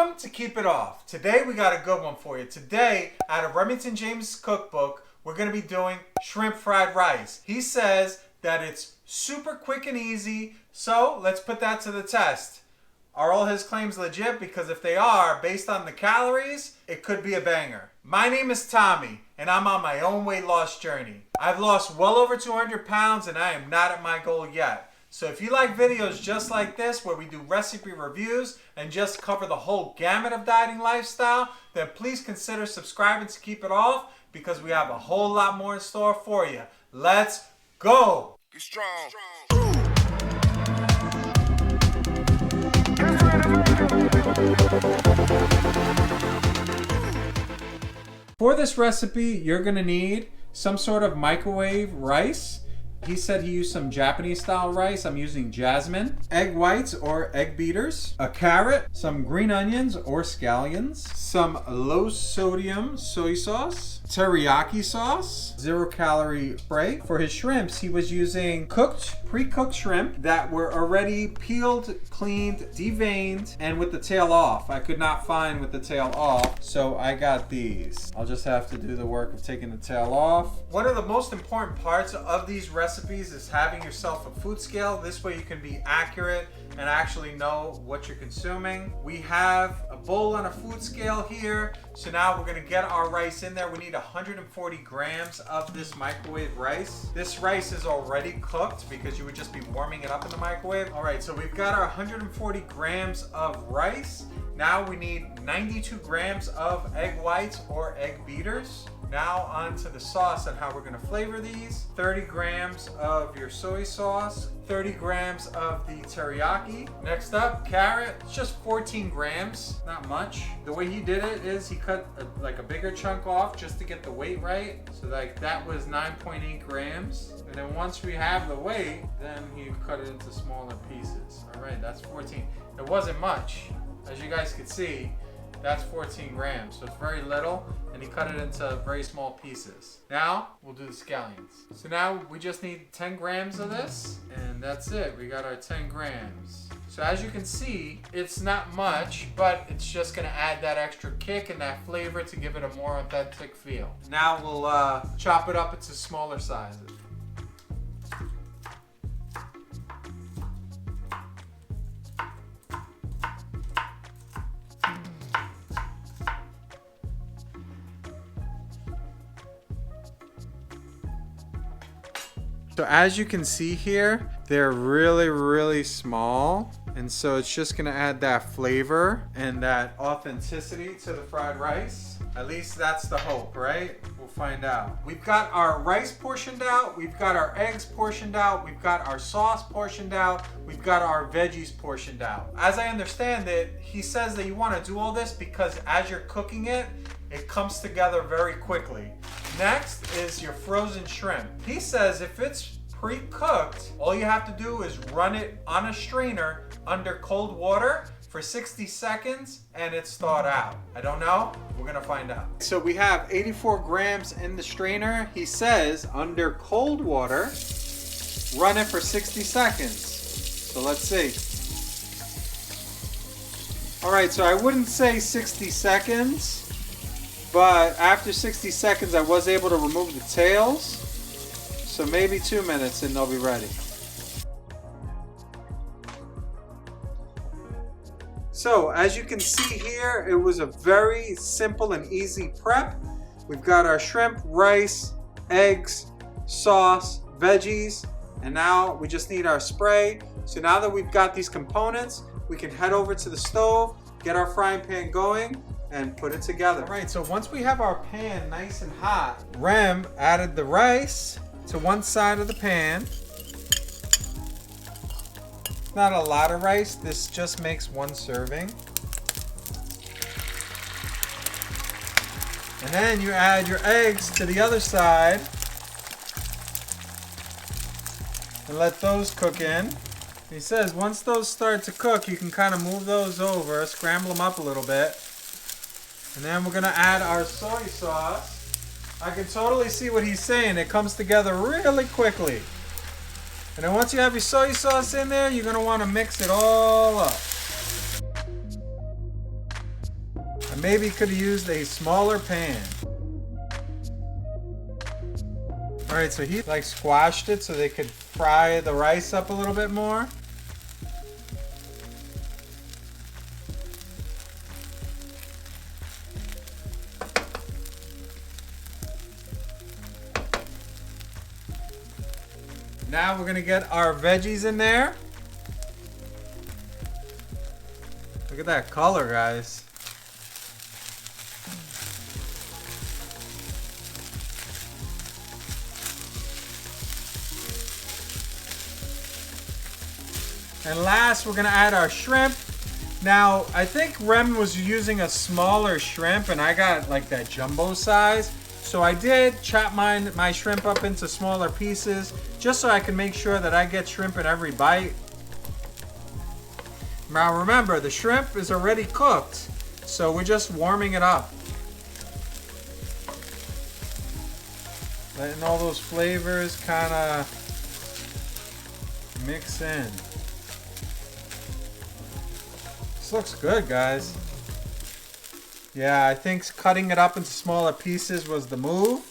Welcome to Keep It Off. Today we got a good one for you. Today, out of Remington James' cookbook, we're going to be doing shrimp fried rice. He says that it's super quick and easy, so let's put that to the test. Are all his claims legit? Because if they are, based on the calories, it could be a banger. My name is Tommy, and I'm on my own weight loss journey. I've lost well over 200 pounds, and I am not at my goal yet. So if you like videos just like this, where we do recipe reviews and just cover the whole gamut of dieting lifestyle, then please consider subscribing to Keep It Off, because we have a whole lot more in store for you. Let's go! Get strong. For this recipe, you're gonna need some sort of microwave rice. He said he used some Japanese style rice. I'm using jasmine. Egg whites or egg beaters. A carrot. Some green onions or scallions. Some low sodium soy sauce. Teriyaki sauce. 0 calorie spray. For his shrimps, he was using pre-cooked shrimp that were already peeled, cleaned, deveined, and with the tail off. I could not find with the tail off, so I got these. I'll just have to do the work of taking the tail off. One of the most important parts of these recipes is having yourself a food scale. This way you can be accurate and actually know what you're consuming. We have a bowl on a food scale here. So now we're gonna get our rice in there. We need 140 grams of this microwave rice. This rice is already cooked because you would just be warming it up in the microwave. All right, so we've got our 140 grams of rice. Now we need 92 grams of egg whites or egg beaters. Now onto the sauce and how we're gonna flavor these. 30 grams of your soy sauce, 30 grams of the teriyaki. Next up, carrot, it's just 14 grams, not much. The way he did it is he cut like a bigger chunk off just to get the weight right. So like that was 9.8 grams. And then once we have the weight, then he cut it into smaller pieces. All right, that's 14. It wasn't much. As you guys could see, that's 14 grams, so it's very little, and he cut it into very small pieces. Now, we'll do the scallions. So now we just need 10 grams of this, and that's it. We got our 10 grams. So as you can see, it's not much, but it's just gonna add that extra kick and that flavor to give it a more authentic feel. Now we'll chop it up into smaller sizes. So as you can see here, they're really, really small. And so it's just gonna add that flavor and that authenticity to the fried rice. At least that's the hope, right? We'll find out. We've got our rice portioned out. We've got our eggs portioned out. We've got our sauce portioned out. We've got our veggies portioned out. As I understand it, he says that you wanna do all this because as you're cooking it, it comes together very quickly. Next is your frozen shrimp. He says if it's pre-cooked, all you have to do is run it on a strainer under cold water for 60 seconds and it's thawed out. I don't know, we're gonna find out. So we have 84 grams in the strainer. He says under cold water, run it for 60 seconds. So let's see. All right, so I wouldn't say 60 seconds. But after 60 seconds, I was able to remove the tails. So maybe 2 minutes and they'll be ready. So as you can see here, it was a very simple and easy prep. We've got our shrimp, rice, eggs, sauce, veggies, and now we just need our spray. So now that we've got these components, we can head over to the stove, get our frying pan going, and put it together. All right, so once we have our pan nice and hot, Rem added the rice to one side of the pan. Not a lot of rice, this just makes one serving. And then you add your eggs to the other side and let those cook in. He says once those start to cook, you can kind of move those over, scramble them up a little bit. And then we're gonna add our soy sauce. I can totally see what he's saying. It comes together really quickly. And then once you have your soy sauce in there, you're gonna wanna mix it all up. maybe could have used a smaller pan. Alright, so he like squashed it so they could fry the rice up a little bit more. Now we're gonna get our veggies in there. Look at that color, guys. And last, we're gonna add our shrimp. Now, I think Rem was using a smaller shrimp and I got like that jumbo size. So I did chop my shrimp up into smaller pieces just so I can make sure that I get shrimp in every bite. Now remember, the shrimp is already cooked, so we're just warming it up. Letting all those flavors kind of mix in. This looks good, guys. Yeah, I think cutting it up into smaller pieces was the move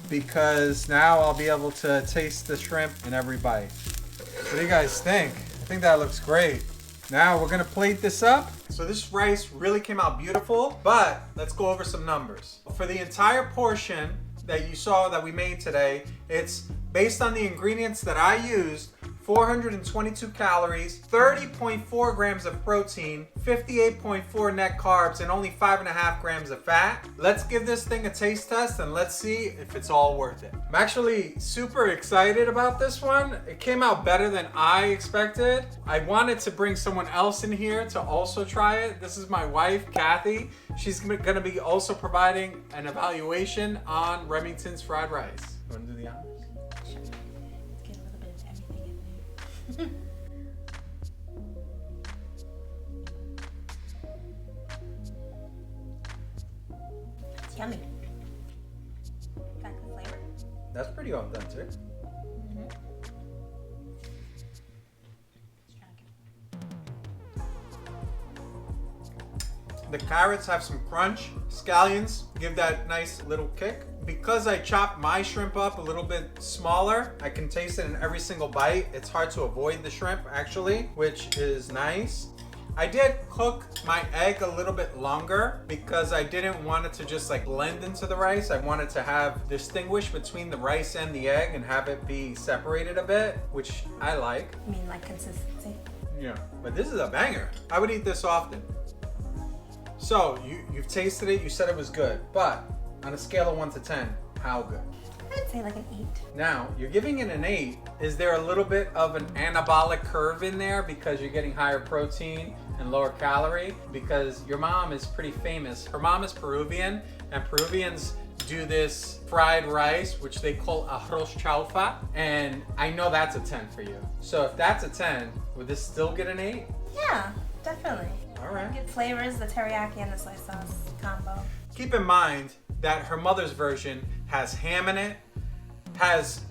because now I'll be able to taste the shrimp in every bite. What do you guys think? I think that looks great. Now we're gonna plate this up. So this rice really came out beautiful, but let's go over some numbers. For the entire portion that you saw that we made today, it's based on the ingredients that I used, 422 calories, 30.4 grams of protein, 58.4 net carbs, and only 5.5 grams of fat. Let's give this thing a taste test and let's see if it's all worth it. I'm actually super excited about this one. It came out better than I expected. I wanted to bring someone else in here to also try it. This is my wife, Kathy. She's gonna be also providing an evaluation on Remington's fried rice. You wanna do the honors? It's yummy. Got good flavor. That's pretty authentic. Mm-hmm. The carrots have some crunch. Scallions give that nice little kick. Because I chopped my shrimp up a little bit smaller, I can taste it in every single bite. It's hard to avoid the shrimp actually, which is nice. I did cook my egg a little bit longer because I didn't want it to just like blend into the rice. I wanted to have distinguish between the rice and the egg and have it be separated a bit, which I like. You mean like consistency? Yeah, but this is a banger. I would eat this often. So you've tasted it, you said it was good, but on a scale of 1 to 10, how good? I'd say like an 8. Now, you're giving it an 8. Is there a little bit of an anabolic curve in there because you're getting higher protein and lower calorie? Because your mom is pretty famous. Her mom is Peruvian, and Peruvians do this fried rice, which they call arroz chaufa, and I know that's a 10 for you. So if that's a 10, would this still get an 8? Yeah, definitely. All right. Good flavors, the teriyaki and the soy sauce combo. Keep in mind that her mother's version has ham in it, has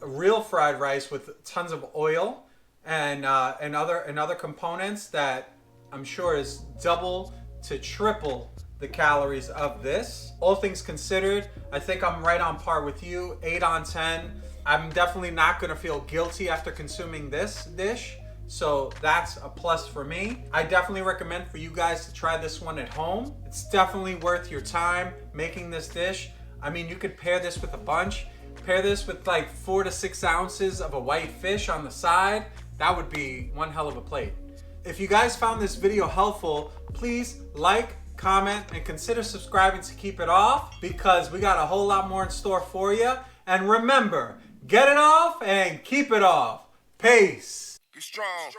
real fried rice with tons of oil and other components that I'm sure is double to triple the calories of this. All things considered, I think I'm right on par with you, 8 on 10. I'm definitely not gonna feel guilty after consuming this dish. So that's a plus for me. I definitely recommend for you guys to try this one at home. It's definitely worth your time making this dish. I mean, you could pair this with a bunch. Pair this with like 4 to 6 ounces of a white fish on the side. That would be one hell of a plate. If you guys found this video helpful, please like, comment, and consider subscribing to keep it off because we got a whole lot more in store for you. And remember, get it off and keep it off. Peace. Be strong.